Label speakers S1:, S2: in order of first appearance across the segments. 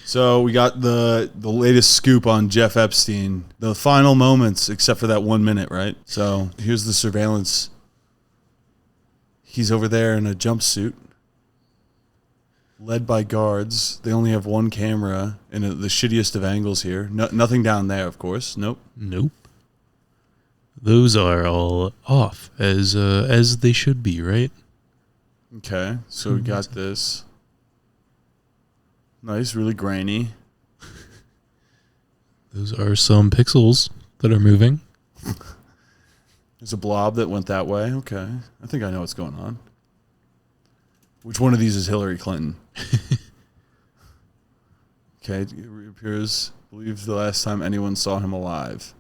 S1: So we got the latest scoop on Jeff Epstein. The final moments, except for that 1 minute, right? So here's the surveillance. He's over there in a jumpsuit, led by guards. They only have one camera in the shittiest of angles here. Nothing down there, of course. Nope.
S2: Those are all off as they should be, right?
S1: Okay, so we got this. Nice, really grainy.
S2: Those are some pixels that are moving.
S1: There's a blob that went that way. Okay, I think I know what's going on. Which one of these is Hillary Clinton? Okay, it reappears, I believe, the last time anyone saw him alive.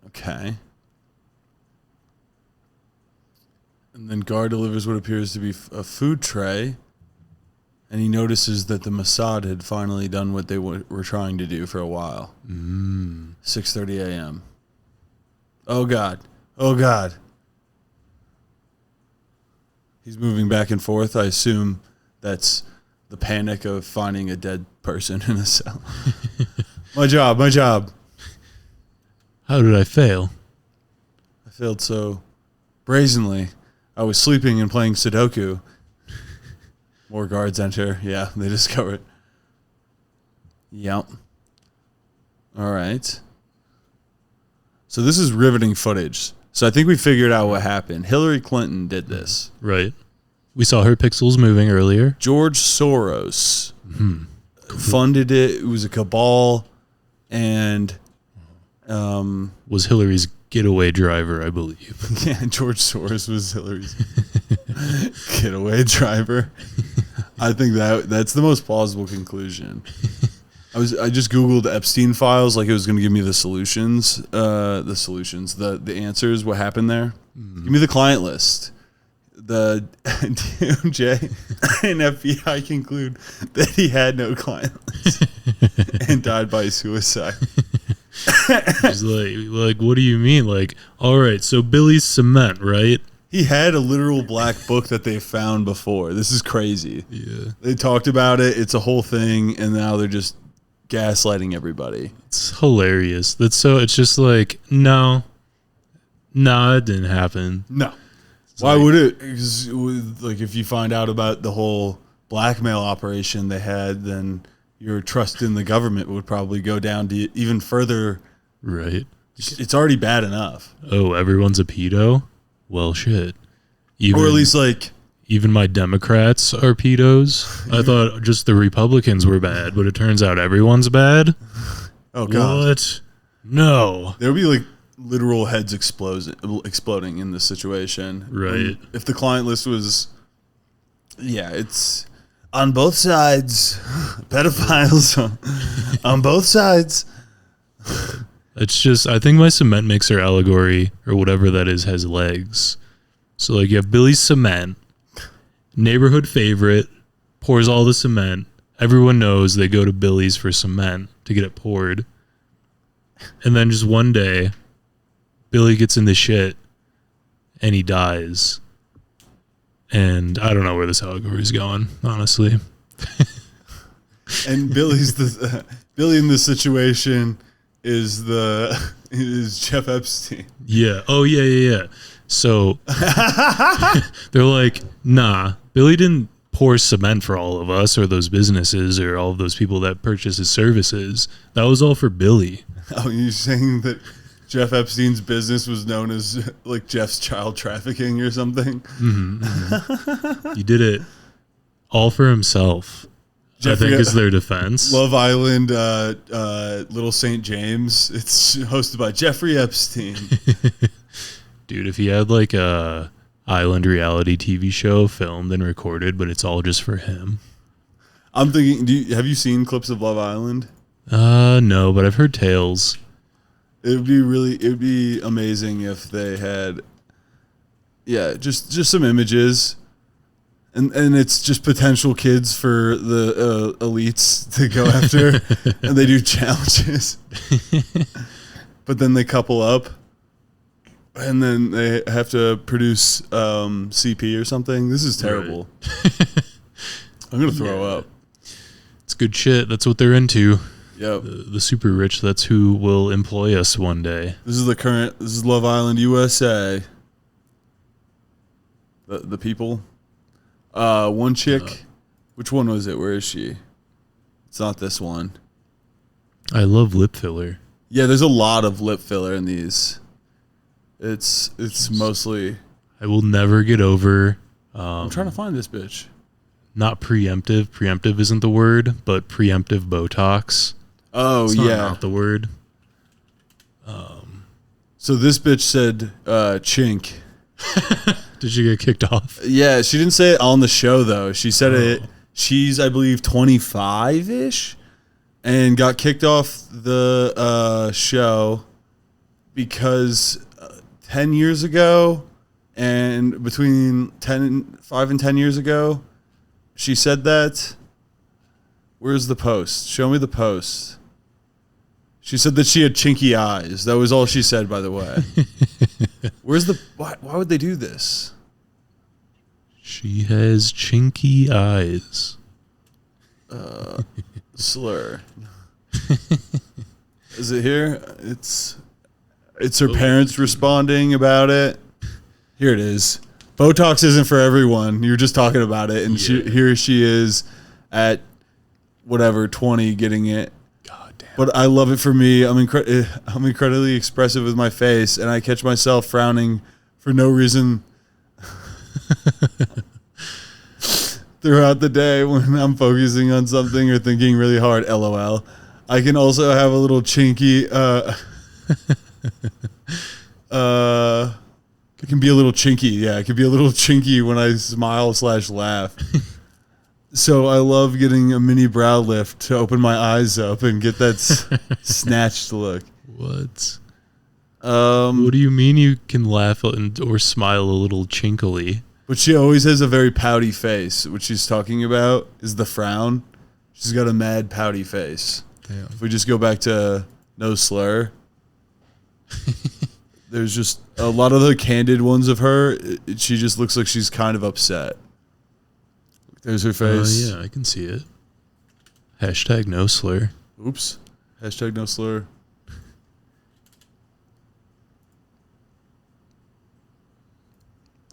S1: Okay. And then guard delivers what appears to be a food tray. And he notices that the Mossad had finally done what they were trying to do for a while. 6:30 a.m. Oh, God. Oh, God. He's moving back and forth. I assume that's the panic of finding a dead person in a cell. My job.
S2: How did I fail?
S1: I failed so brazenly. I was sleeping and playing Sudoku. More guards enter. Yeah, they discover it. Yep. All right. So this is riveting footage. So I think we figured out what happened. Hillary Clinton did this.
S2: Right. We saw her pixels moving earlier.
S1: George Soros funded it. It was a cabal. And
S2: was Hillary's getaway driver, I believe.
S1: Yeah, George Soros was Hillary's getaway driver. I think that's the most plausible conclusion. I just Googled Epstein files, like it was going to give me the answers, what happened there. Give me the client list. The DOJ and FBI conclude that he had no client list and died by suicide.
S2: He's like, what do you mean? Like, all right, so Billy's cement, right?
S1: He had a literal black book that they found before. This is crazy.
S2: Yeah.
S1: They talked about it. It's a whole thing, and now they're just gaslighting everybody.
S2: It's hilarious. It's just like, no, it didn't happen.
S1: No. Why would it? Because like, if you find out about the whole blackmail operation they had, then your trust in the government would probably go down to even further.
S2: Right.
S1: It's already bad enough.
S2: Oh, everyone's a pedo? Well, shit.
S1: Or at least, like...
S2: Even my Democrats are pedos? I thought just the Republicans were bad, but it turns out everyone's bad?
S1: Oh, God.
S2: What? No.
S1: There would be, like, literal heads exploding in this situation.
S2: Right.
S1: If the client list was... Yeah, it's... On both sides. Pedophiles on both sides.
S2: It's just, I think my cement mixer allegory, or whatever that is, has legs. So, like, you have Billy's cement, neighborhood favorite, pours all the cement. Everyone knows they go to Billy's for cement to get it poured. And then just one day, Billy gets in the shit, and he dies. And I don't know where this allegory is going, honestly.
S1: And Billy in this situation is Jeff Epstein.
S2: Yeah. Oh, yeah. So they're like, nah, Billy didn't pour cement for all of us or those businesses or all of those people that purchase his services. That was all for Billy.
S1: Oh, you're saying that Jeff Epstein's business was known as like Jeff's child trafficking or something?
S2: Mm-hmm. He did it all for himself. I think is their defense.
S1: Love Island, Little St. James. It's hosted by Jeffrey Epstein.
S2: Dude, if he had like a island reality TV show filmed and recorded, but it's all just for him.
S1: I'm thinking, have you seen clips of Love Island?
S2: No, but I've heard tales.
S1: It would be amazing if they had, just some images. And it's just potential kids for the elites to go after, and they do challenges. But then they couple up, and then they have to produce CP or something. This is terrible. Right. I'm going to throw up.
S2: good shit. That's what they're into.
S1: Yep.
S2: The super rich, that's who will employ us one day.
S1: This is Love Island USA. The people. One chick. Which one was it? Where is she? It's not this one.
S2: I love lip filler.
S1: Yeah, there's a lot of lip filler in these. It's mostly.
S2: I will never get over.
S1: I'm trying to find this bitch.
S2: Not preemptive. Preemptive isn't the word, but preemptive Botox.
S1: Oh,
S2: it's
S1: yeah.
S2: not the word.
S1: So this bitch said chink.
S2: Did you get kicked off?
S1: Yeah, she didn't say it on the show, though. She said it. She's, I believe, 25-ish and got kicked off the show because 10 years ago and between 5 and 10 years ago, she said that. Where's the post? Show me the post. She said that she had chinky eyes. That was all she said, by the way. Where's the... Why would they do this?
S2: She has chinky eyes.
S1: Slur. Is it here? It's her parents responding about it. Here it is. Botox isn't for everyone. You're just talking about it. And here she is at whatever, 20 getting it.
S2: God damn.
S1: But I love it for me. I'm incredibly expressive with my face, and I catch myself frowning for no reason throughout the day when I'm focusing on something or thinking really hard. LOL. I can also have a little chinky. It can be a little chinky. Yeah, it can be a little chinky when I smile/laugh. So I love getting a mini brow lift to open my eyes up and get that snatched look.
S2: What? What do you mean you can laugh or smile a little chinkily?
S1: But she always has a very pouty face. What she's talking about is the frown. She's got a mad pouty face.
S2: Damn.
S1: If we just go back to no slur, there's just a lot of the candid ones of her. She just looks like she's kind of upset. There's her face.
S2: Yeah, I can see it. Hashtag no slur.
S1: Oops. Hashtag no slur.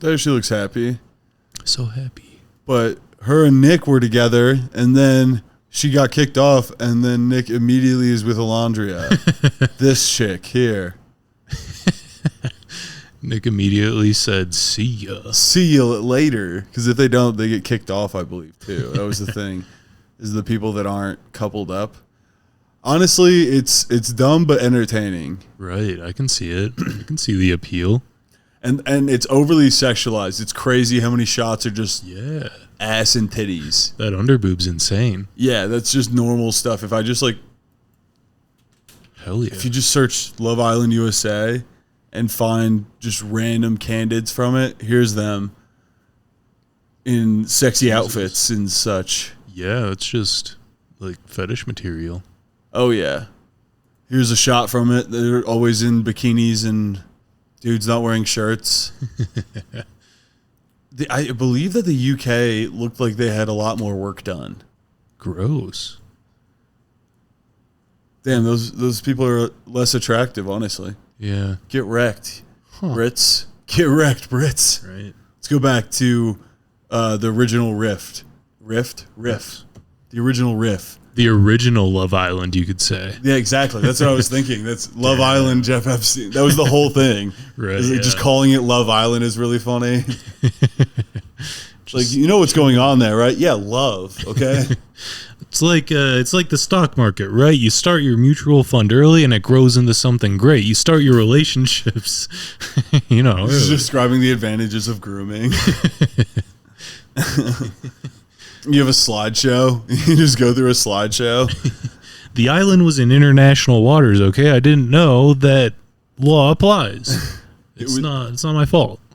S1: There she looks happy.
S2: So happy.
S1: But her and Nick were together, and then she got kicked off, and then Nick immediately is with Alondria. This chick here.
S2: Nick immediately said, "See ya."
S1: See you later. Because if they don't, they get kicked off, I believe, too. That was the thing. Is the people that aren't coupled up. Honestly, it's dumb but entertaining.
S2: Right, I can see it. I can see the appeal.
S1: And it's overly sexualized. It's crazy how many shots are just ass and titties.
S2: That underboob's insane.
S1: Yeah, that's just normal stuff. If I just
S2: hell yeah.
S1: If you just search Love Island USA and find just random candidates from it, here's them in sexy outfits and such.
S2: Yeah, it's just like fetish material.
S1: Oh yeah. Here's a shot from it. They're always in bikinis and dudes not wearing shirts. I believe that the UK looked like they had a lot more work done.
S2: Gross.
S1: Damn, those people are less attractive, honestly.
S2: Yeah.
S1: Get wrecked, Brits. Get wrecked, Brits.
S2: Right.
S1: Let's go back to the original riff. The original riff.
S2: The original Love Island, you could say.
S1: Yeah, exactly. That's what I was thinking. That's Love Island, Jeff Epstein. That was the whole thing.
S2: Right.
S1: Just calling it Love Island is really funny. Like, you know what's going on there, right? Yeah, love. Okay.
S2: It's like the stock market, right? You start your mutual fund early, and it grows into something great. You start your relationships,
S1: This is describing the advantages of grooming. You have a slideshow. You just go through a slideshow.
S2: The island was in international waters. Okay, I didn't know that law applies. It's not my fault.
S1: I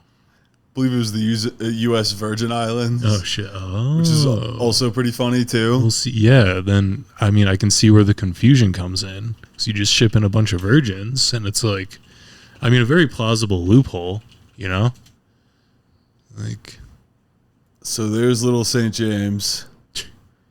S1: believe it was the U.S. Virgin Islands.
S2: Oh shit! Oh.
S1: Which is also pretty funny too.
S2: We'll see. Yeah, then I can see where the confusion comes in. So you just ship in a bunch of virgins, and it's like, a very plausible loophole. Like.
S1: So there's little St. James.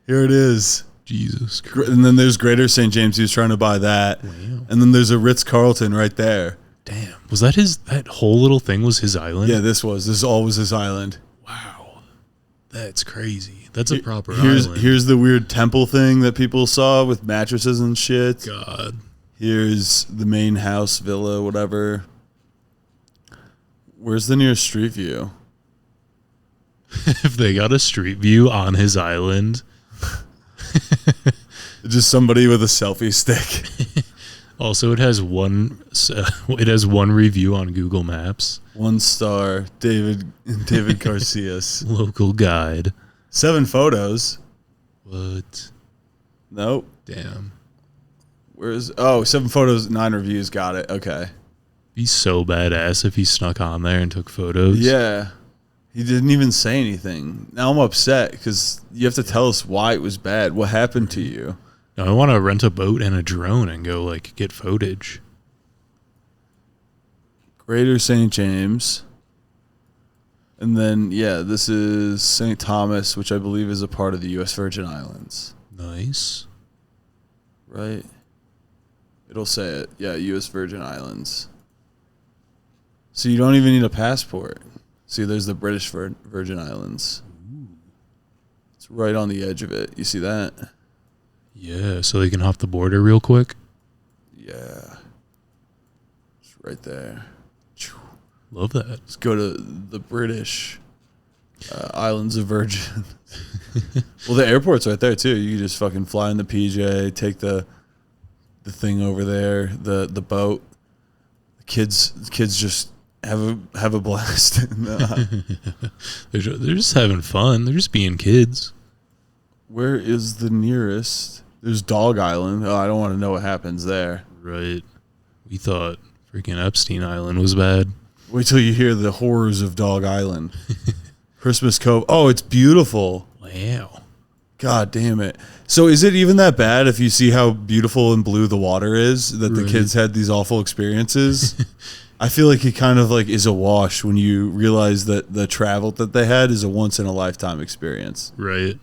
S1: Here it is.
S2: Jesus Christ.
S1: And then there's Greater St. James. He was trying to buy that.
S2: Wow.
S1: And then there's a Ritz-Carlton right there.
S2: Damn. Was that that whole little thing was his island?
S1: Yeah, this all was his island.
S2: Wow. That's crazy. That's a proper island.
S1: Here's the weird temple thing that people saw with mattresses and shit.
S2: God.
S1: Here's the main house, villa, whatever. Where's the nearest street view?
S2: If they got a street view on his island.
S1: Just somebody with a selfie stick.
S2: Also, it has one review on Google Maps.
S1: 1 star, David Garcias.
S2: Local guide.
S1: 7 photos.
S2: What?
S1: Nope.
S2: Damn.
S1: 7 photos, 9 reviews. Got it. Okay.
S2: Be so badass if he snuck on there and took photos.
S1: Yeah. He didn't even say anything. Now I'm upset because you have to tell us why it was bad. What happened to you?
S2: Now I want to rent a boat and a drone and go get footage.
S1: Greater St. James. And then, this is St. Thomas, which I believe is a part of the U.S. Virgin Islands.
S2: Nice.
S1: Right? It'll say it. Yeah, U.S. Virgin Islands. So you don't even need a passport. See, there's the British Virgin Islands. Ooh. It's right on the edge of it. You see that?
S2: Yeah, so they can hop the border real quick?
S1: Yeah. It's right there.
S2: Love that.
S1: Let's go to the British Islands of Virgin. Well, the airport's right there, too. You can just fucking fly in the PJ, take the thing over there, the boat. The kids just have a blast.
S2: They're just having fun. They're just being kids.
S1: Where is the nearest? There's Dog Island. Oh, I don't want to know what happens there.
S2: Right. We thought freaking Epstein Island was bad.
S1: Wait till you hear the horrors of Dog Island. Christmas Cove. Oh, it's beautiful.
S2: Wow.
S1: God damn it. So is it even that bad if you see how beautiful and blue the water is, that the kids had these awful experiences? I feel like it kind of is a wash when you realize that the travel that they had is a once in a lifetime experience.
S2: Right.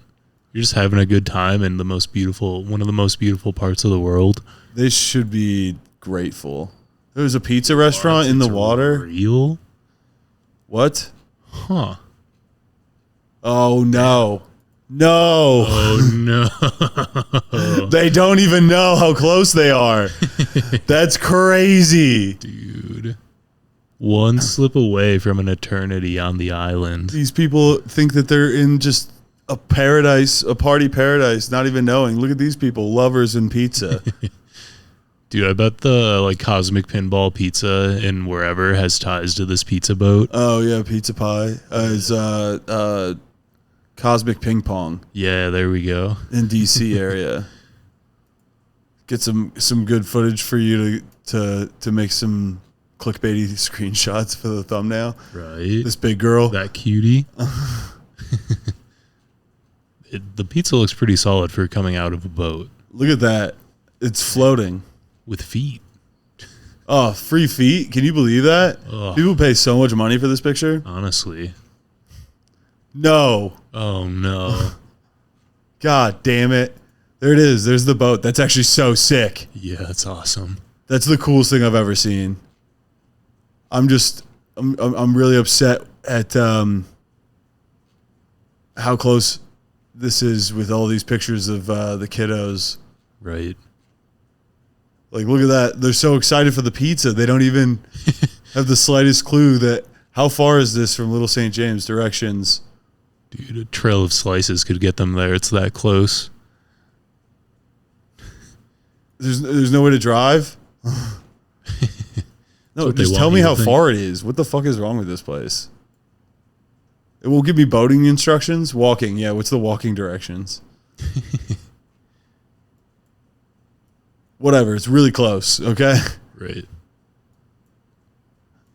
S2: You're just having a good time in one of the most beautiful parts of the world.
S1: They should be grateful. There was a pizza restaurant in the water.
S2: Real?
S1: What?
S2: Huh.
S1: Oh, no. No.
S2: Oh, no.
S1: They don't even know how close they are. That's crazy.
S2: Dude. One slip away from an eternity on the island.
S1: These people think that they're in just a paradise, a party paradise, not even knowing. Look at these people, lovers and pizza.
S2: Dude, I bet the Cosmic Pinball Pizza in wherever has ties to this pizza boat.
S1: Oh yeah, Pizza Pie is Cosmic Ping Pong.
S2: Yeah, there we go.
S1: In DC area. Get some good footage for you to make some clickbaity screenshots for the thumbnail.
S2: Right.
S1: This big girl.
S2: That cutie. The pizza looks pretty solid for coming out of a boat.
S1: Look at that. It's floating.
S2: With feet.
S1: Oh, free feet? Can you believe that?
S2: Ugh.
S1: People pay so much money for this picture.
S2: Honestly.
S1: No.
S2: Oh, no.
S1: God damn it. There it is. There's the boat. That's actually so sick.
S2: Yeah, that's awesome.
S1: That's the coolest thing I've ever seen. I'm really upset at how close this is with all these pictures of the kiddos.
S2: Right.
S1: Look at that. They're so excited for the pizza. They don't even have the slightest clue that how far is this from Little St. James directions.
S2: Dude, a trail of slices could get them there. It's that close.
S1: There's no way to drive? No, just tell me how far it is. What the fuck is wrong with this place? It will give me boating instructions. Walking. Yeah, what's the walking directions? Whatever. It's really close, okay?
S2: Right.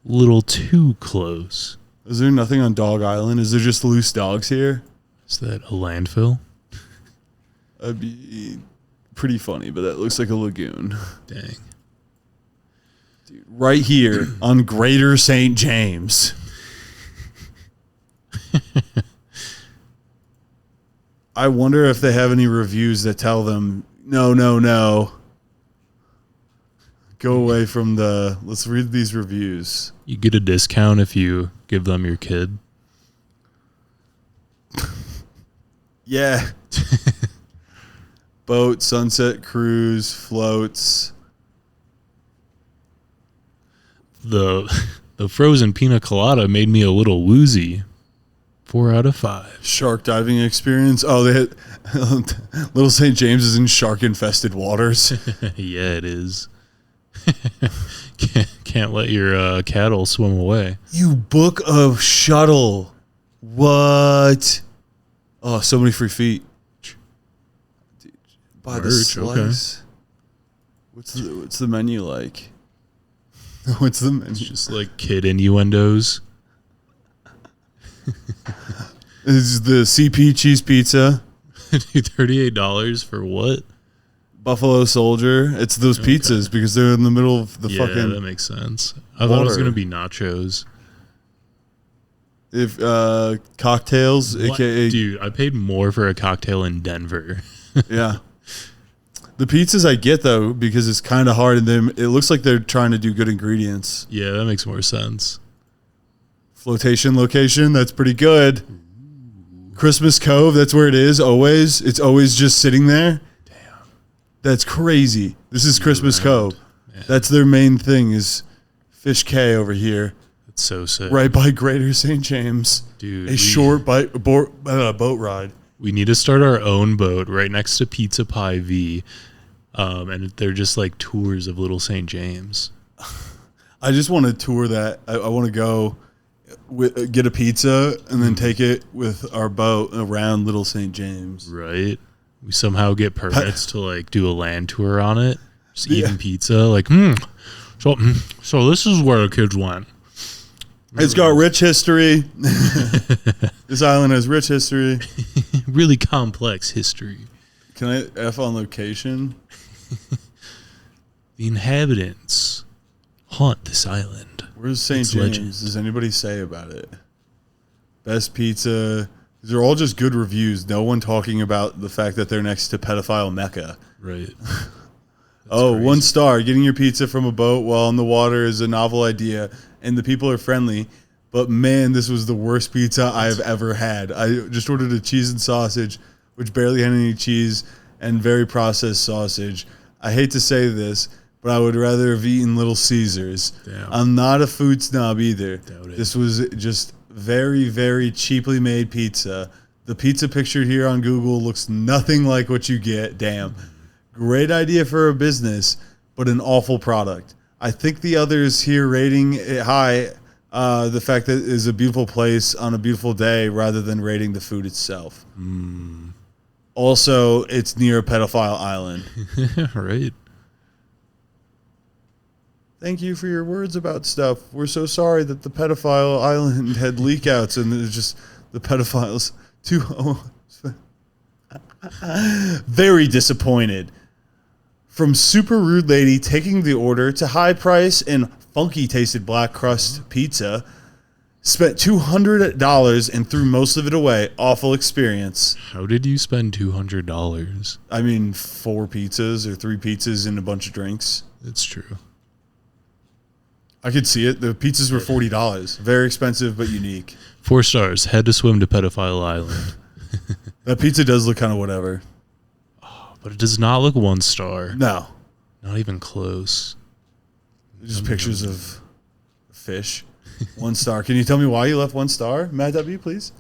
S2: Little too close.
S1: Is there nothing on Dog Island? Is there just loose dogs here?
S2: Is that a landfill?
S1: That'd be pretty funny, but that looks like a lagoon.
S2: Dang.
S1: Dude, right here on Greater St. I wonder if they have any reviews that tell them, no, no, no. Go away from the... Let's read these reviews.
S2: You get a discount if you give them your kid.
S1: Yeah. Boat, sunset cruise, floats.
S2: The frozen pina colada made me a little woozy. 4 out of 5.
S1: Shark diving experience. Oh, they had Little St. James is in shark-infested waters.
S2: Yeah, it is. Can't let your cattle swim away.
S1: You book a shuttle. What? Oh, so many free feet. Buy the slice. Okay. What's the menu like? What's the menu? It's
S2: just like kid innuendos.
S1: This is the CP cheese pizza.
S2: $38 for what?
S1: Buffalo Soldier. It's those pizzas because they're in the middle of the fucking... Yeah,
S2: that makes sense. I thought it was going to be nachos.
S1: If cocktails,
S2: what?
S1: aka...
S2: Dude, I paid more for a cocktail in Denver.
S1: Yeah. The pizzas I get, though, because it's kind of hard, and it looks like they're trying to do good ingredients.
S2: Yeah, that makes more sense.
S1: Flotation location, that's pretty good. Ooh. Christmas Cove, that's where it is always. It's always just sitting there.
S2: Damn.
S1: That's crazy. This is Christmas Cove. Man. That's their main thing is Fish K over here.
S2: That's so sick.
S1: Right by Greater St. James.
S2: Dude.
S1: A short boat ride.
S2: We need to start our own boat right next to Pizza Pie V. And they're just like tours of Little St. James.
S1: I just want to tour that. I want to go... get a pizza and then take it with our boat around Little St. James.
S2: Right. We somehow get permits to like do a land tour on it. Just eating pizza. Like, so this is where the kids went.
S1: It's got rich history. This island has rich history.
S2: Really complex history.
S1: Can I F on location?
S2: The inhabitants haunt this island.
S1: Where's St. James? Legend. Does anybody say about it? Best pizza. These are all just good reviews. No one talking about the fact that they're next to pedophile Mecca.
S2: Right.
S1: Oh, crazy. 1 star. Getting your pizza from a boat while on the water is a novel idea, and the people are friendly. But man, this was the worst pizza I've ever had. I just ordered a cheese and sausage, which barely had any cheese, and very processed sausage. I hate to say this, but I would rather have eaten Little Caesars.
S2: Damn.
S1: I'm not a food snob either.
S2: Doubt it.
S1: This was just very, very cheaply made pizza. The pizza pictured here on Google looks nothing like what you get. Damn. Great idea for a business, but an awful product. I think the others here rating it high, the fact that it is a beautiful place on a beautiful day rather than rating the food itself. Also, it's near a pedophile island.
S2: Right.
S1: Thank you for your words about stuff. We're so sorry that the pedophile island had leak outs and it's just the pedophiles too. Very disappointed. From super rude lady taking the order to high price and funky tasted black crust pizza. Spent $200 and threw most of it away. Awful experience.
S2: How did you spend $200?
S1: I mean, 4 pizzas or 3 pizzas and a bunch of drinks.
S2: It's true.
S1: I could see it. The pizzas were $40. Very expensive, but unique.
S2: 4 stars. Had to swim to Pedophile Island.
S1: That pizza does look kind of whatever.
S2: Oh, but it does not look 1 star.
S1: No.
S2: Not even close.
S1: Just pictures of fish. 1 star. Can you tell me why you left 1 star? Matt W., please.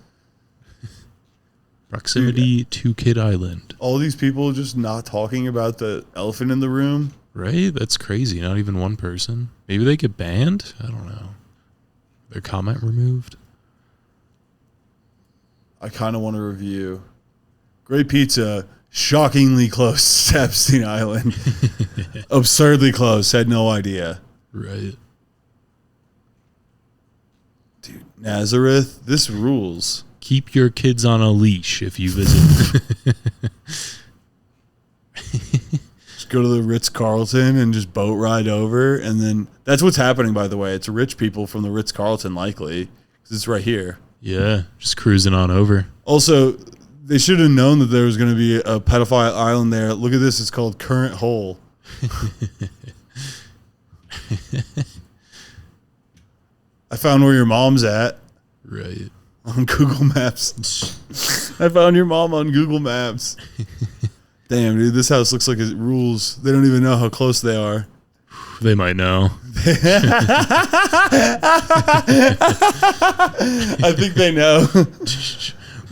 S2: Proximity to Kid Island.
S1: All these people just not talking about the elephant in the room.
S2: Right? That's crazy. Not even 1 person. Maybe they get banned? I don't know. Their comment removed?
S1: I kind of want to review. Great pizza. Shockingly close to Epstein Island. Absurdly close. Had no idea.
S2: Right.
S1: Dude, Nazareth, this rules.
S2: Keep your kids on a leash if you visit.
S1: Just go to the Ritz-Carlton and just boat ride over. And then that's what's happening, by the way. It's rich people from the Ritz-Carlton, likely, because it's right here.
S2: Yeah, just cruising on over.
S1: Also, They should have known that there was going to be a pedophile island there. Look at this. It's called Current Hole. I found where your mom's at.
S2: Right.
S1: On Google Maps. I found your mom on Google Maps. Damn, dude, this house looks like it rules. They don't even know how close they are.
S2: They might know.
S1: I think they know.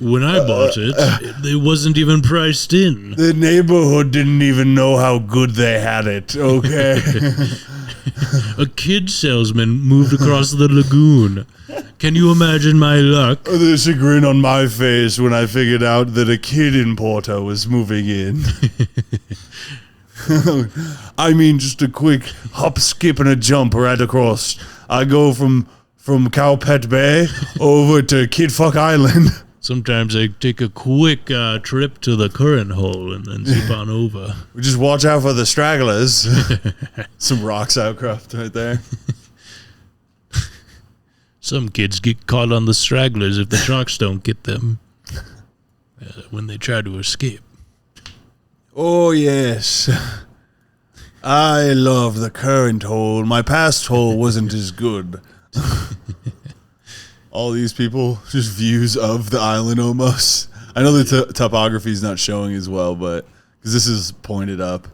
S2: When I bought it wasn't even priced in.
S1: The neighborhood didn't even know how good they had it, okay?
S2: A kid salesman moved across the lagoon. Can you imagine my luck?
S1: The chagrin on my face when I figured out that a kid importer was moving in. I mean, just a quick hop, skip, and a jump right across. I go from Cowpet Bay over to Kid Fuck Island.
S2: Sometimes I take a quick trip to the current hole and then zip on over.
S1: We just watch out for the stragglers. Some rocks outcropped right there.
S2: Some kids get caught on the stragglers if the sharks don't get them when they try to escape.
S1: Oh, yes. I love the current hole. My past hole wasn't as good. All these people, just views of the island almost. I know the topography is not showing as well, but because this is pointed up.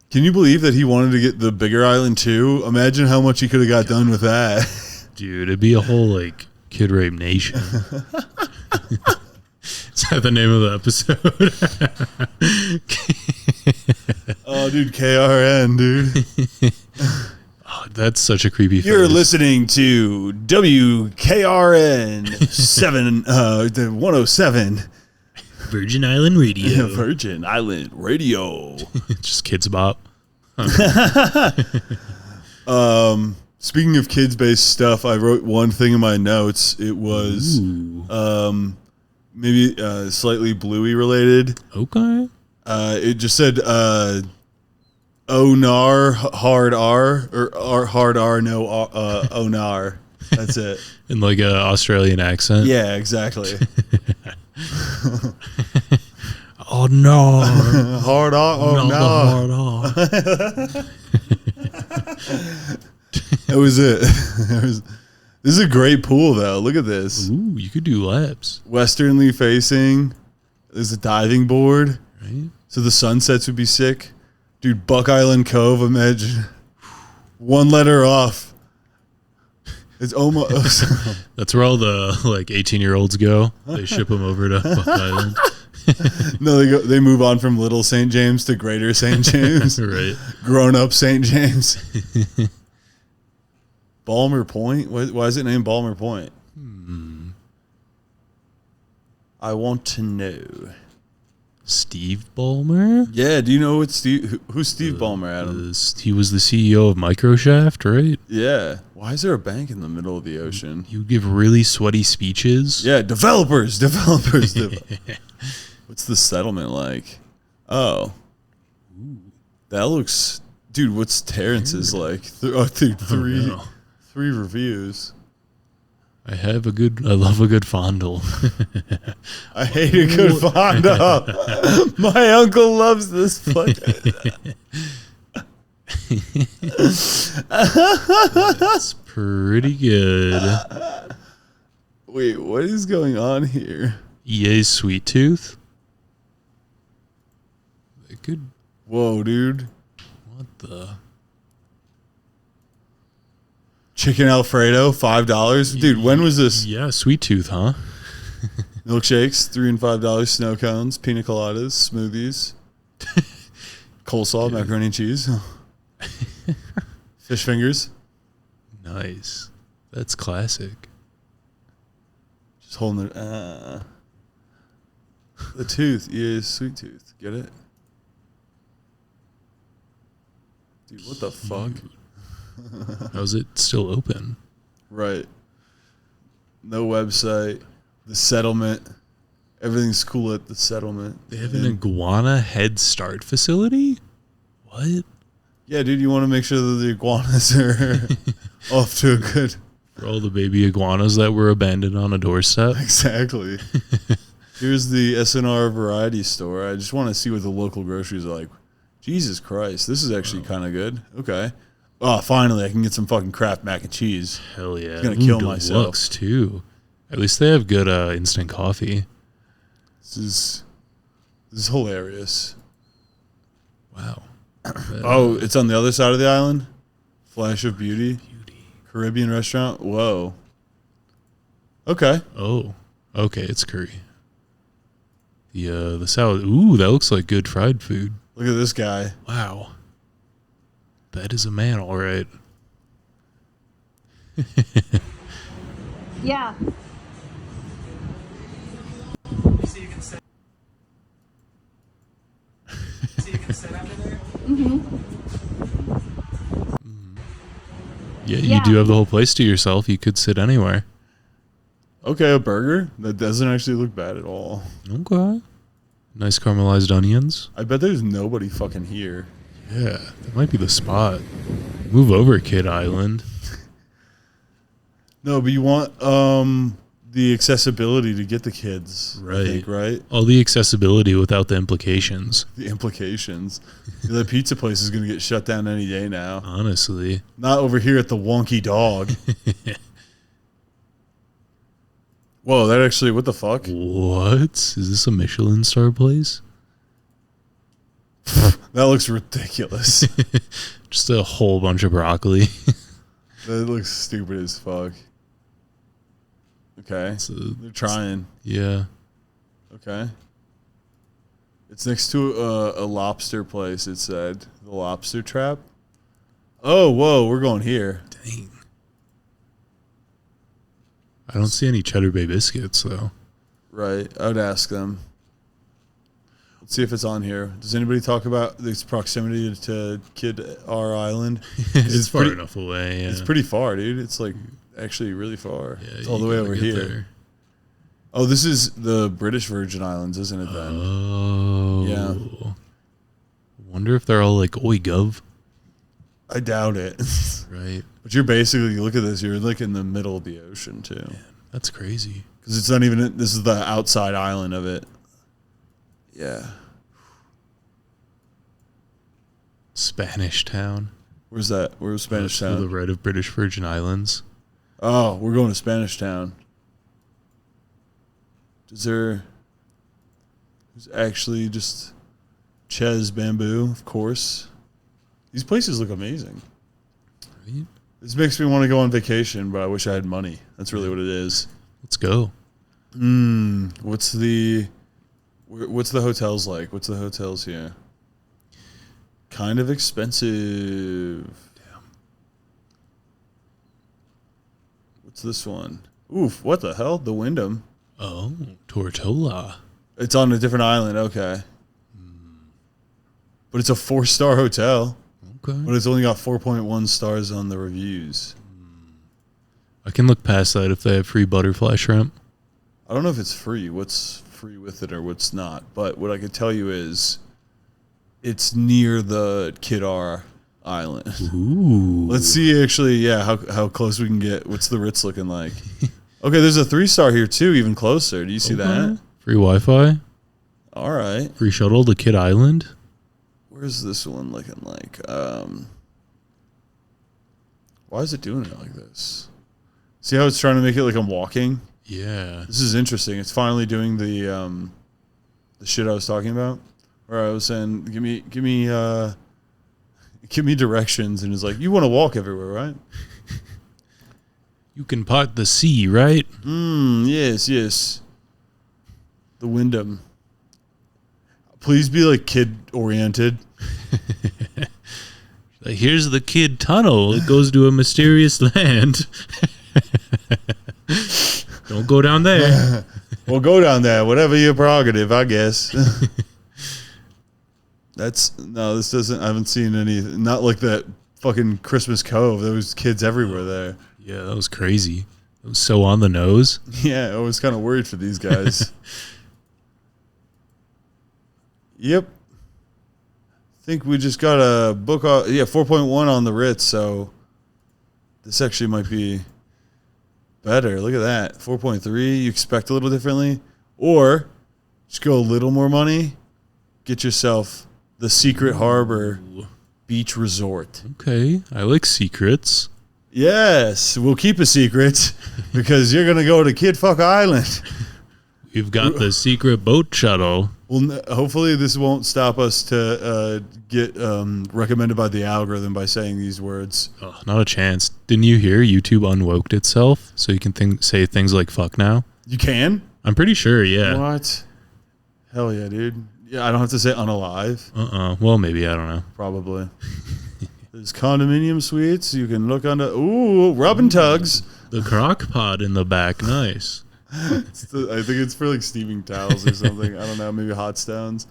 S1: Can you believe that he wanted to get the bigger island too? Imagine how much he could have got done with that.
S2: Dude, it'd be a whole, like, kid rape nation. Is that the name of the episode?
S1: Oh, dude, KRN, dude.
S2: Oh, that's such a creepy
S1: You're
S2: face.
S1: listening to WKRN 107.
S2: Virgin Island Radio.
S1: Virgin Island Radio.
S2: Just Kids Bop.
S1: Speaking of kids-based stuff, I wrote one thing in my notes. It was maybe slightly Bluey related.
S2: Okay.
S1: It just said Onar hard R or hard R no Onar. That's it.
S2: In like an Australian accent.
S1: Yeah, exactly.
S2: Oh no.
S1: Hard R. Oh no.
S2: Hard R.
S1: That was it. This is a great pool, though. Look at this.
S2: Ooh, you could do laps.
S1: Westernly facing. There's a diving board.
S2: Right?
S1: So the sunsets would be sick. Dude, Buck Island Cove, imagine. One letter off. It's almost...
S2: That's where all the, like, 18-year-olds go. They ship them over to Buck Island.
S1: No, they move on from Little St. James to Greater St. James.
S2: Right.
S1: Grown-up St. James. Balmer Point? Why is it named Balmer Point? I want to know.
S2: Steve Ballmer?
S1: Yeah, do you know what who's Steve Ballmer, Adam?
S2: He was the CEO of Microshaft, right?
S1: Yeah. Why is there a bank in the middle of the ocean?
S2: He would give really sweaty speeches.
S1: Yeah, developers. What's the settlement like? Oh. That looks... Dude, what's Terrence's like? Three reviews.
S2: I love a good fondle.
S1: I hate a good fondle. My uncle loves this place.
S2: That's pretty good.
S1: Wait, what is going on here?
S2: EA's Sweet Tooth? They could...
S1: Whoa, dude.
S2: What the...
S1: Chicken Alfredo, $5. Dude, when was this?
S2: Yeah, Sweet Tooth, huh?
S1: Milkshakes, $3 and $5. Snow cones, pina coladas, smoothies, coleslaw, macaroni and cheese, fish fingers.
S2: Nice. That's classic.
S1: Just holding it. The tooth is Sweet Tooth. Get it? Dude, what the fuck?
S2: How's it still open?
S1: Right. No website. The settlement. Everything's cool at the settlement.
S2: They have an iguana head start facility? What?
S1: Yeah, dude, you want to make sure that the iguanas are off to a good...
S2: For all the baby iguanas that were abandoned on a doorstep?
S1: Exactly. Here's the SNR variety store. I just want to see what the local groceries are like. Jesus Christ, this is actually kind of good. Okay. Oh, finally, I can get some fucking Kraft mac and cheese.
S2: Hell yeah.
S1: I'm gonna kill myself.
S2: Deluxe too. At least they have good instant coffee.
S1: This is hilarious.
S2: Wow.
S1: Oh, it's on the other side of the island? Flash of Beauty? Caribbean restaurant? Whoa. Okay.
S2: Oh. Okay, it's curry. The salad. Ooh, that looks like good fried food.
S1: Look at this guy.
S2: Wow. That is a man, all right.
S3: Yeah.
S4: So you can sit under there?
S2: Yeah, you
S3: Yeah.
S2: do have the whole place to yourself. You could sit anywhere.
S1: Okay, a burger? That doesn't actually look bad at all.
S2: Okay. Nice caramelized onions.
S1: I bet there's nobody fucking here.
S2: Yeah, that might be the spot. Move over, Kid Island.
S1: No, but you want the accessibility to get the kids.
S2: Right.
S1: I think, right?
S2: All the accessibility without the implications.
S1: The implications. The pizza place is going to get shut down any day now.
S2: Honestly.
S1: Not over here at the Wonky Dog. Whoa, that actually, what the fuck?
S2: What? Is this a Michelin star place?
S1: That looks ridiculous.
S2: Just a whole bunch of broccoli.
S1: That looks stupid as fuck. Okay. They're trying.
S2: Yeah.
S1: Okay. It's next to a lobster place, it said. The Lobster Trap. Oh, whoa, we're going here.
S2: Dang. I don't see any Cheddar Bay biscuits, though.
S1: Right. I would ask them. Let's see if it's on here. Does anybody talk about this proximity to Kid R Island?
S2: It's far enough away. Yeah.
S1: It's pretty far, dude. It's like actually really far.
S2: Yeah,
S1: it's all the way over here.
S2: There.
S1: Oh, this is the British Virgin Islands, isn't it then?
S2: Oh.
S1: Yeah.
S2: Wonder if they're all like oi gov.
S1: I doubt it.
S2: Right.
S1: But you're basically, look at this, you're like in the middle of the ocean too.
S2: Man, that's crazy.
S1: Because it's not even, this is the outside island of it. Yeah.
S2: Spanish Town.
S1: Where's that? Where's Spanish
S2: To the
S1: Town?
S2: right of British Virgin Islands.
S1: Oh, we're going to Spanish Town. Is there, there's actually just Ches Bamboo, of course. These places look amazing.
S2: Right?
S1: This makes me want to go on vacation, but I wish I had money. That's really what it is.
S2: Let's go.
S1: What's the hotels like? What's the hotels here? Kind of expensive.
S2: Damn.
S1: What's this one? Oof, what the hell? The Wyndham.
S2: Oh, Tortola.
S1: It's on a different island, okay. But it's a 4-star hotel.
S2: Okay.
S1: But it's only got 4.1 stars on the reviews.
S2: I can look past that if they have free butterfly shrimp.
S1: I don't know if it's free. What's free with it or what's not. But what I could tell you is it's near the Kidar Island.
S2: Ooh.
S1: Let's see actually, yeah, how close we can get. What's the Ritz looking like? Okay, there's a 3-star here too, even closer. Do you see that?
S2: Free Wi-Fi.
S1: All right.
S2: Free shuttle to Kid Island.
S1: Where's this one looking like? Why is it doing it like this? See how it's trying to make it like I'm walking?
S2: Yeah.
S1: This is interesting. It's finally doing the shit I was talking about. Where I was saying, give me directions, and it's like, you want to walk everywhere, right?
S2: You can part the sea, right?
S1: Yes. The Wyndham. Please be like kid oriented.
S2: Like, here's the Kid Tunnel. It goes to a mysterious land. Don't go down there.
S1: Well, go down there. Whatever your prerogative, I guess. This doesn't. I haven't seen any. Not like that fucking Christmas Cove. There was kids everywhere there.
S2: Yeah, that was crazy. It was so on the nose.
S1: Yeah, I was kind of worried for these guys. Yep. Think we just got a book. 4.1 on the Ritz. So this actually might be better. Look at that. 4.3. You expect a little differently, or Just go a little more money. Get yourself the Secret Harbor Beach Resort.
S2: Okay, I like secrets.
S1: Yes, we'll keep a secret because you're going to go to Kid Fuck Island.
S2: We've got the secret boat shuttle.
S1: Well, hopefully this won't stop us to get recommended by the algorithm by saying these words.
S2: Oh, not a chance. Didn't you hear YouTube unwoked itself so you can say things like fuck now?
S1: You can?
S2: I'm pretty sure, yeah.
S1: What? Hell yeah, dude. Yeah, I don't have to say unalive.
S2: Well, maybe, I don't know.
S1: Probably. There's condominium suites. You can look under. Ooh, rubbing tugs.
S2: The crock pot in the back. Nice.
S1: I think it's for like steaming towels or something. I don't know. Maybe hot stones.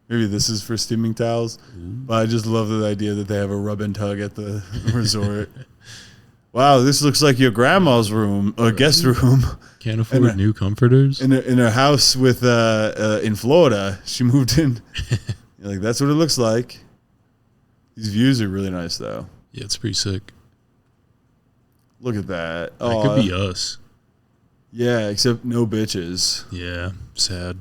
S1: Maybe this is for steaming towels. But I just love the idea that they have a rub and tug at the resort. Wow, this looks like your grandma's room or guest room.
S2: Can't afford new comforters.
S1: In her house with in Florida, she moved in. You're like, that's what it looks like. These views are really nice, though.
S2: Yeah, it's pretty sick.
S1: Look at that.
S2: That could be us.
S1: Yeah, except no bitches.
S2: Yeah, sad.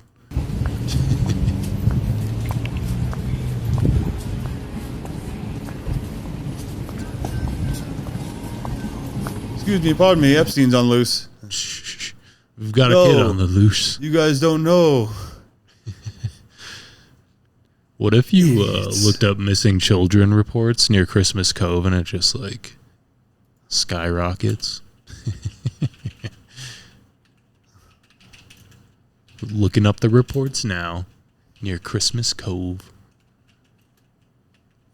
S1: Excuse me, pardon me. Epstein's on loose.
S2: Shh. We've got a kid on the loose.
S1: You guys don't know.
S2: What if you looked up missing children reports near Christmas Cove and it just like skyrockets? Looking up the reports now near Christmas Cove,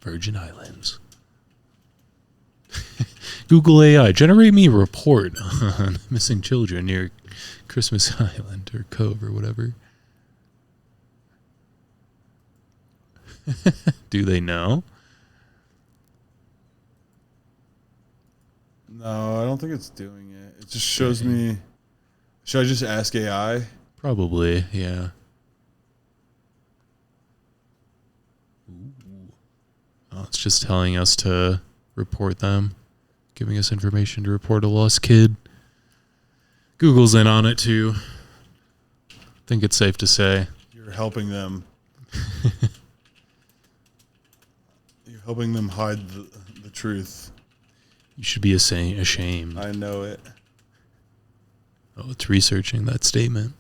S2: Virgin Islands. Google AI, generate me a report on missing children near Christmas Island or Cove or whatever. Do they know?
S1: No, I don't think it's doing it. It just shows me. Should I just ask AI?
S2: Probably, yeah. Oh, it's just telling us to report them, giving us information to report a lost kid. Google's in on it too. I think it's safe to say.
S1: You're helping them. You're helping them hide the truth.
S2: You should be ashamed.
S1: I know it.
S2: Oh, it's researching that statement.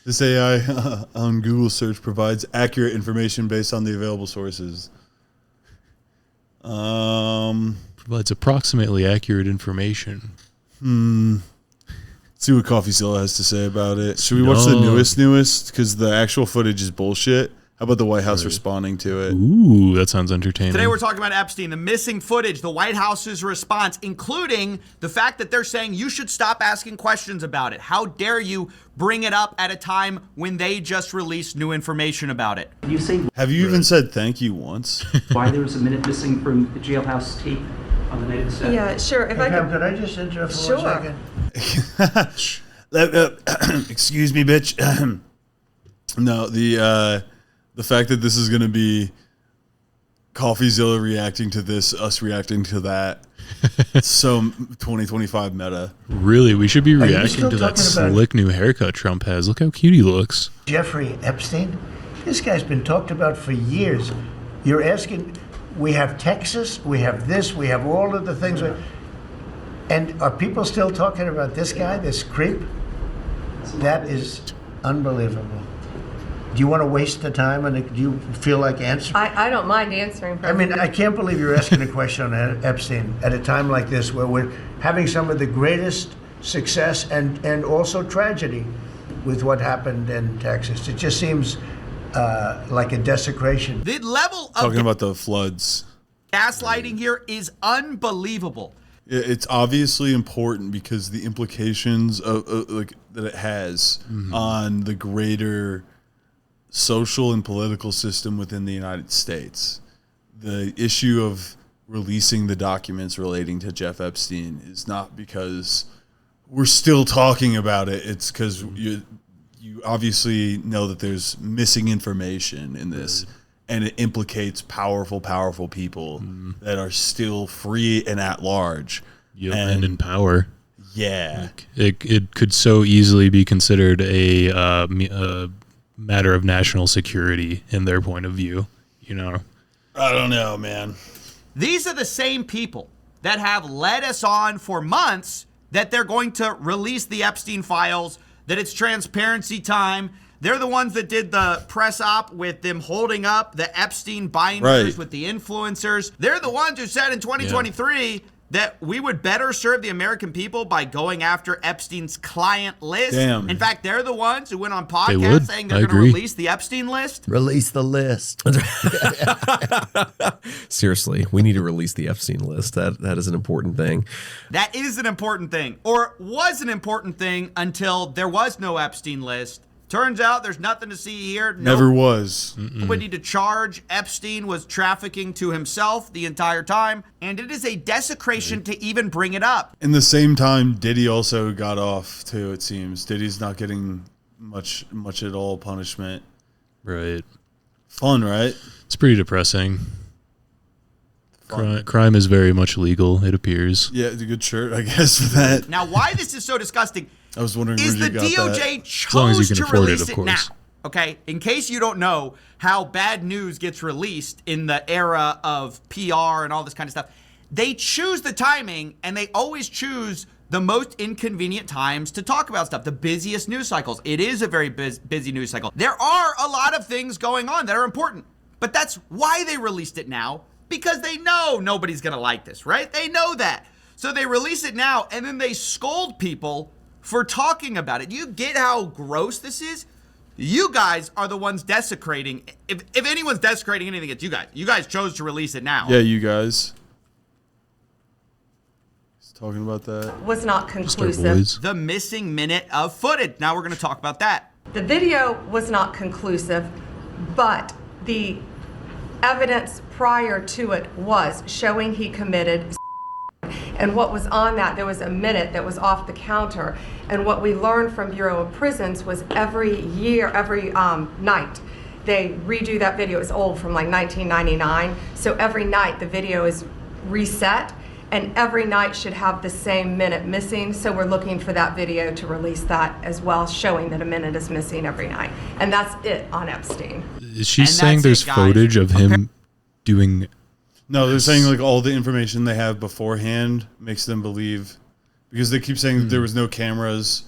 S1: This AI on Google search provides accurate information based on the available sources.
S2: Provides approximately accurate information.
S1: See what CoffeeZilla has to say about it. Should we watch the newest? Because the actual footage is bullshit. How about the White House responding to it?
S2: Ooh, that sounds entertaining.
S3: Today we're talking about Epstein, the missing footage, the White House's response, including the fact that they're saying you should stop asking questions about it. How dare you bring it up at a time when they just released new information about it?
S5: You say
S1: Have you even said thank you once?
S5: why there was a minute missing from the jailhouse tape on the night of the set?
S6: Yeah, sure. If
S7: Hey,
S6: I
S7: Pam,
S6: could,
S7: could I just interrupt for
S6: Sure.
S7: 1 second?
S1: Excuse me, bitch. No, the fact that this is going to be CoffeeZilla reacting to this, us reacting to that, so 2025 meta.
S2: Really, we should be
S7: you
S2: reacting
S7: still
S2: to that
S7: talking about-
S2: slick new haircut Trump has. Look how cute he looks.
S7: Jeffrey Epstein? This guy's been talked about for years. You're asking, we have Texas, we have this, we have all of the things. And are people still talking about this guy, this creep? That is unbelievable. Do you want to waste the time and do you feel like answering?
S6: I don't mind answering.
S7: I mean, I can't believe you're asking a question on Epstein at a time like this where we're having some of the greatest success and also tragedy with what happened in Texas. It just seems like a desecration.
S3: The level of
S1: Talking about the floods.
S3: gaslighting here is unbelievable.
S1: It's obviously important because the implications of like that it has on the greater social and political system within the United States. The issue of releasing the documents relating to Jeff Epstein is not because we're still talking about it. It's because you obviously know that there's missing information in this, and it implicates powerful people that are still free and at large.
S2: Yep, and in power.
S1: Yeah.
S2: It could so easily be considered a matter of national security in their point of view, you know.
S1: I don't know, man.
S3: These are the same people that have led us on for months that they're going to release the Epstein files, that it's transparency time. They're the ones that did the press op with them holding up the Epstein binders with the influencers. They're the ones who said in 2023 that we would better serve the American people by going after Epstein's client list.
S1: Damn.
S3: In fact, they're the ones who went on
S2: They
S3: podcasts
S2: would.
S3: saying they're
S2: I
S3: going to
S2: agree.
S3: release the Epstein list.
S6: Release the list. Seriously, we need to release the Epstein list. That is an important thing.
S3: That is an important thing, or was an important thing until there was no Epstein list. Turns out there's nothing to see here.
S1: Never was.
S3: Nobody to charge. Epstein was trafficking to himself the entire time, and it is a desecration to even bring it up.
S1: In the same time, Diddy also got off too. It seems Diddy's not getting much at all punishment.
S2: Right.
S1: Fun, right?
S2: It's pretty depressing. Crime is very much legal, it appears.
S1: Yeah, it's a good shirt, I guess, for that.
S3: Now, why this is so disgusting
S1: I was wondering
S3: is
S1: where
S3: the
S1: you got that.
S3: DOJ
S2: long as you
S3: chose
S2: can
S3: to
S2: afford it,
S3: release
S2: of
S3: it now.
S2: course.
S3: Okay, in case you don't know how bad news gets released in the era of PR and all this kind of stuff, they choose the timing, and they always choose the most inconvenient times to talk about stuff, the busiest news cycles. It is a very busy news cycle. There are a lot of things going on that are important, but that's why they released it now, because they know nobody's gonna like this, right? They know that. So they release it now, and then they scold people for talking about it. You get how gross this is? You guys are the ones desecrating. If anyone's desecrating anything, it's you guys. You guys chose to release it now.
S1: Yeah, you guys. He's talking about that.
S8: Was not
S2: Just our
S8: conclusive.
S2: boys.
S3: The missing minute of footage. Now we're going to talk about that.
S8: The video was not conclusive, but the evidence prior to it was showing he committed. And what was on that, there was a minute that was off the counter. And what we learned from Bureau of Prisons was every night, they redo that video. It's old, from like 1999. So every night the video is reset, and every night should have the same minute missing. So we're looking for that video to release that as well, showing that a minute is missing every night. And that's it on Epstein.
S2: Is she
S3: And
S2: saying
S3: that's
S2: there's
S3: it, guys.
S2: footage of him doing...
S1: No, they're saying like all the information they have beforehand makes them believe, because they keep saying that there was no cameras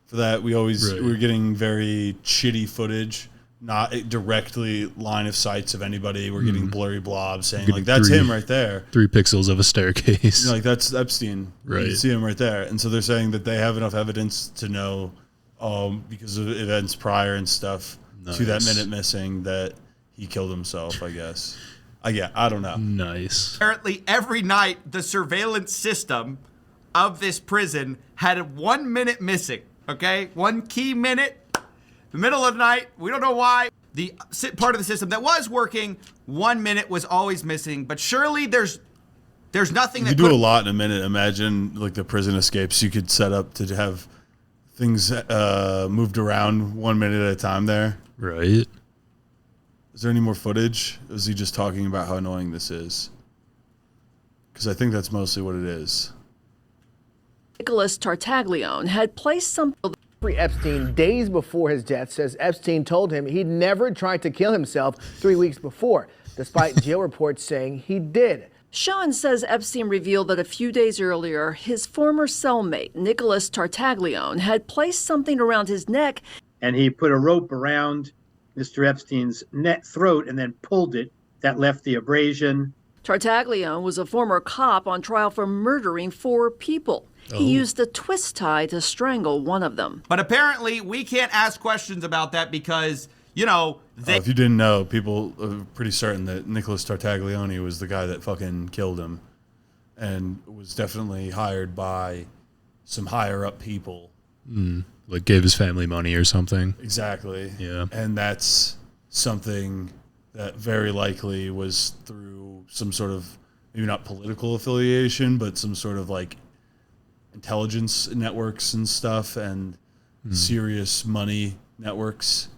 S1: for that. We're getting very shitty footage, not directly line of sights of anybody. We're getting blurry blobs saying
S2: Getting
S1: like that's
S2: three-
S1: him right there.
S2: 3 pixels of a staircase.
S1: Like that's Epstein.
S2: Right.
S1: You see him right there. And so they're saying that they have enough evidence to know, because of events prior and stuff to that
S2: Nice.
S1: minute missing, that he killed himself, I guess. I don't know.
S2: Nice.
S3: Apparently, every night, the surveillance system of this prison had 1 minute missing, okay? One key minute, the middle of the night, we don't know why. The part of the system that was working, 1 minute was always missing, but surely there's nothing
S1: You
S3: that
S1: do a
S3: could...
S1: lot in a minute. Imagine like the prison escapes you could set up to have things moved around 1 minute at a time there.
S2: Right.
S1: Is there any more footage? Or is he just talking about how annoying this is? Because I think that's mostly what it is.
S9: Nicholas Tartaglione had placed some.
S10: Jeffrey Epstein, days before his death, says Epstein told him he'd never tried to kill himself 3 weeks before, despite jail reports saying he did.
S9: Sean says Epstein revealed that a few days earlier, his former cellmate, Nicholas Tartaglione, had placed something around his neck.
S11: And he put a rope around Mr. Epstein's throat and then pulled it. That left the abrasion.
S9: Tartaglione was a former cop on trial for murdering 4 people. He used a twist tie to strangle one of them.
S3: But apparently, we can't ask questions about that because, you know,
S1: If you didn't know, people are pretty certain that Nicholas Tartaglione was the guy that fucking killed him, and was definitely hired by some higher up people.
S2: Like gave his family money or something.
S1: Exactly.
S2: Yeah.
S1: And that's something that very likely was through some sort of, maybe not political affiliation, but some sort of like intelligence networks and stuff, and serious money networks.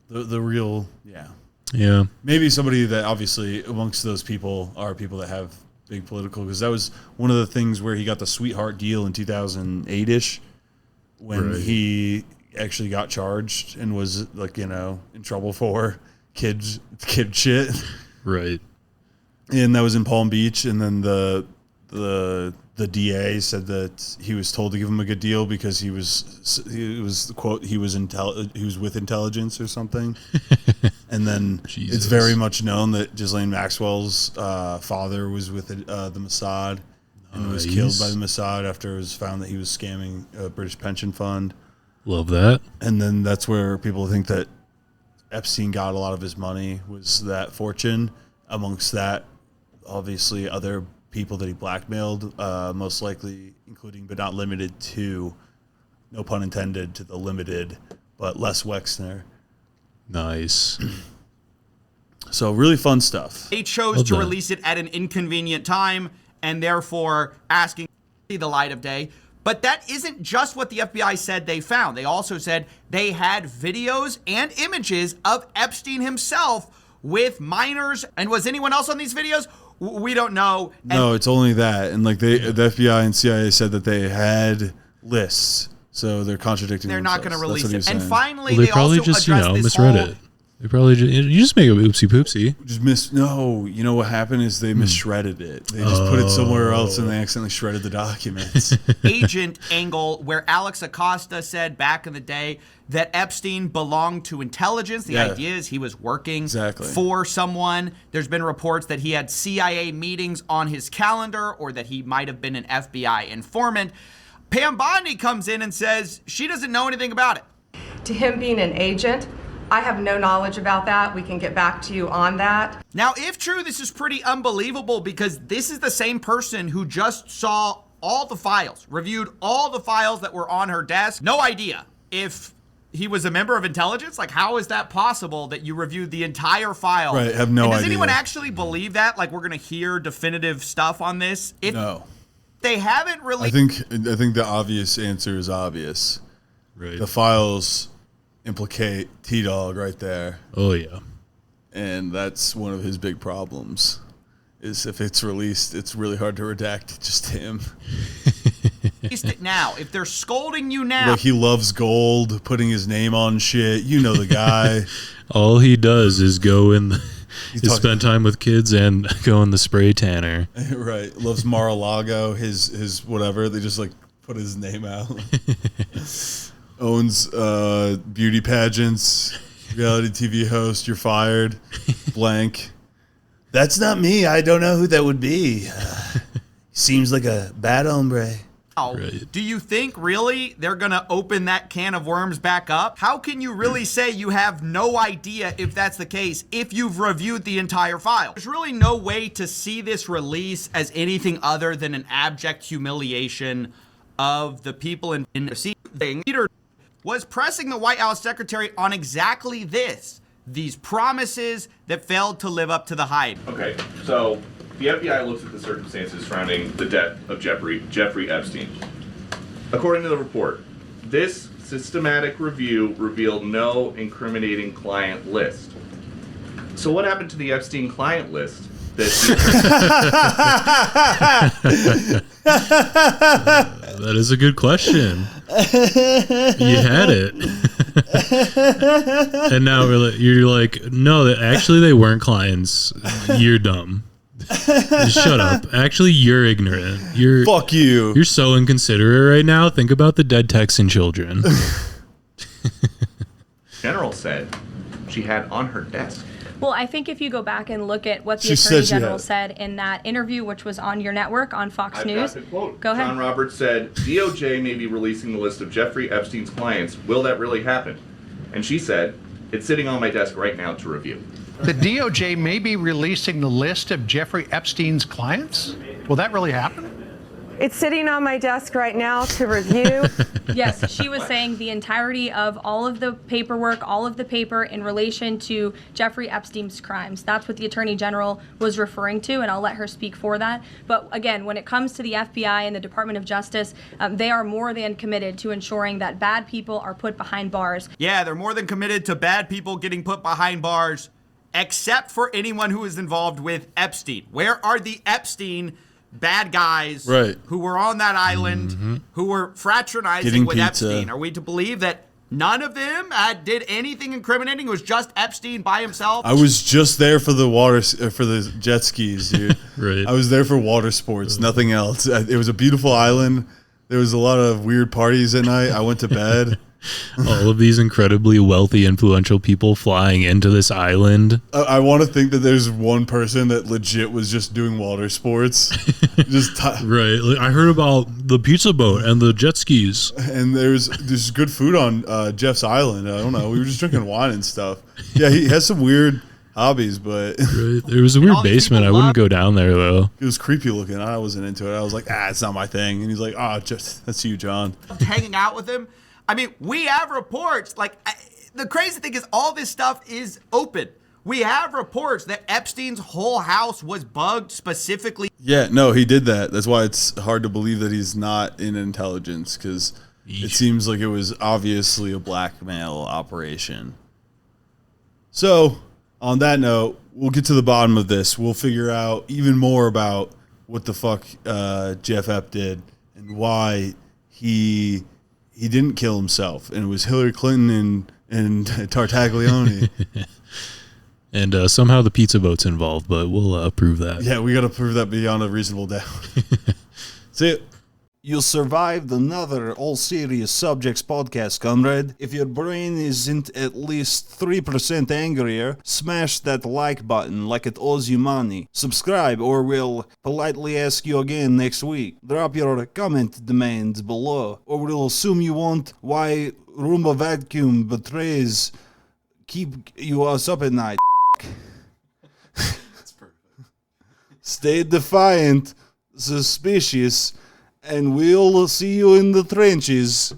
S1: The real,
S2: Yeah.
S1: maybe somebody that obviously amongst those people are people that have big political, because that was one of the things where he got the sweetheart deal in 2008-ish, when
S2: Right.
S1: he actually got charged and was like, in trouble for kid shit.
S2: Right.
S1: And that was in Palm Beach. And then the DA said that he was told to give him a good deal because he was quote, he was with intelligence or something. And then it's very much known that Ghislaine Maxwell's father was with the Mossad and was killed by the Mossad after it was found that he was scamming a British pension fund.
S2: Love that.
S1: And then that's where people think that Epstein got a lot of his money, was that fortune. Amongst that, obviously, other people that he blackmailed, most likely including but not limited to, no pun intended, to the limited, but Les Wexner.
S2: Nice.
S1: So really fun stuff.
S3: They chose to release it at an inconvenient time and therefore asking to see the light of day. But that isn't just what the FBI said they found. They also said they had videos and images of Epstein himself with minors. And was anyone else on these videos? We don't know.
S1: No, it's only that. And like the FBI and CIA said that they had lists. So they're contradicting
S3: They're
S1: themselves.
S3: not going to release it.
S1: And
S3: And finally,
S2: they
S3: they
S2: probably
S3: also
S2: just,
S3: addressed this
S2: misread
S3: whole...
S2: it. They probably you just make a oopsie poopsie.
S1: No, you know what happened is they misshredded it. They just put it somewhere else and they accidentally shredded the documents.
S3: Agent angle where Alex Acosta said back in the day that Epstein belonged to intelligence. The idea is he was working for someone. There's been reports that he had CIA meetings on his calendar or that he might have been an FBI informant. Pam Bondi comes in and says she doesn't know anything about it.
S8: To him being an agent, I have no knowledge about that. We can get back to you on that.
S3: Now, if true, this is pretty unbelievable because this is the same person who just saw all the files, reviewed all the files that were on her desk. No idea if he was a member of intelligence. Like, how is that possible that you reviewed the entire file?
S1: Right, have no idea.
S3: Does anyone actually believe that? Like, we're going to hear definitive stuff on this?
S1: No.
S3: They haven't really...
S1: I think the obvious answer is obvious.
S2: Right.
S1: The files implicate T-Dog right there.
S2: Oh, yeah.
S1: And that's one of his big problems, is if it's released, it's really hard to redact just him.
S3: Now, if they're scolding you now...
S1: Like, he loves gold, putting his name on shit. You know the guy.
S2: All he does is go in... spend time with kids and go in the spray tanner.
S1: Right. Loves Mar-a-Lago, his whatever. They just, like, put his name out. Owns beauty pageants, reality TV host, you're fired, blank. That's not me. I don't know who that would be. Seems like a bad hombre.
S2: Right.
S3: Do you think really they're going to open that can of worms back up? How can you really say you have no idea if that's the case if you've reviewed the entire file? There's really no way to see this release as anything other than an abject humiliation of the people in the Peter was pressing the White House secretary on exactly this, these promises that failed to live up to the hype.
S12: Okay, so the FBI looks at the circumstances surrounding the death of Jeffrey Epstein. According to the report, this systematic review revealed no incriminating client list. So what happened to the Epstein client list?
S2: That is a good question. You had it. And now you're like, no, actually they weren't clients. You're dumb. Just shut up. Actually, you're ignorant.
S1: Fuck you.
S2: You're so inconsiderate right now. Think about the dead Texan children.
S12: General said she had on her desk.
S13: Well, I think if you go back and look at what the Attorney General said in that interview, which was on your network on Fox News.
S12: Got the quote.
S13: Go ahead.
S12: John Roberts said, DOJ may be releasing the list of Jeffrey Epstein's clients. Will that really happen? And she said, it's sitting on my desk right now to review.
S14: The DOJ may be releasing the list of Jeffrey Epstein's clients? Will that really happen?
S8: It's sitting on my desk right now to review.
S13: Yes, she was saying the entirety of all of the paperwork, all of the paper in relation to Jeffrey Epstein's crimes. That's what the Attorney General was referring to, and I'll let her speak for that. But again, when it comes to the FBI and the Department of Justice, they are more than committed to ensuring that bad people are put behind bars.
S3: Yeah, they're more than committed to bad people getting put behind bars, except for anyone who is involved with Epstein. Where are the Epstein bad guys who were on that island, who were fraternizing with Epstein? Are we to believe that None of them did anything incriminating. It was just Epstein by himself.
S1: I was just there for the for the jet skis, dude.
S2: Right.
S1: I was there for water sports, nothing else. It was a beautiful island. There was a lot of weird parties at night. I went to bed.
S2: All of these incredibly wealthy, influential people flying into this island.
S1: I want to think that there's one person that legit was just doing water sports.
S2: Right. Like, I heard about the pizza boat and the jet skis.
S1: And there's good food on Jeff's island. I don't know. We were just drinking wine and stuff. Yeah, he has some weird hobbies, but
S2: right. There was a weird basement. I wouldn't go down there though.
S1: It was creepy looking. I wasn't into it. I was like, it's not my thing. And he's like, just that's you, John.
S3: Hanging out with him. I mean, we have reports. Like, the crazy thing is all this stuff is open. We have reports that Epstein's whole house was bugged specifically.
S1: Yeah, no, he did that. That's why it's hard to believe that he's not in intelligence, because it seems like it was obviously a blackmail operation. So, on that note, we'll get to the bottom of this. We'll figure out even more about what the fuck Jeff Ep did and why he didn't kill himself, and it was Hillary Clinton and Tartaglione.
S2: And somehow the pizza boat's involved, but we'll prove that.
S1: Yeah, we got to prove that beyond a reasonable doubt. See it.
S15: You survived another All Serious Subjects podcast, comrade. If your brain isn't at least 3% angrier, smash that like button like it owes you money. Subscribe or we'll politely ask you again next week. Drop your comment demands below, or we'll assume you want why Roomba Vacuum betrays keep you us up at night.
S1: That's perfect.
S15: Stay defiant, suspicious, and we'll see you in the trenches.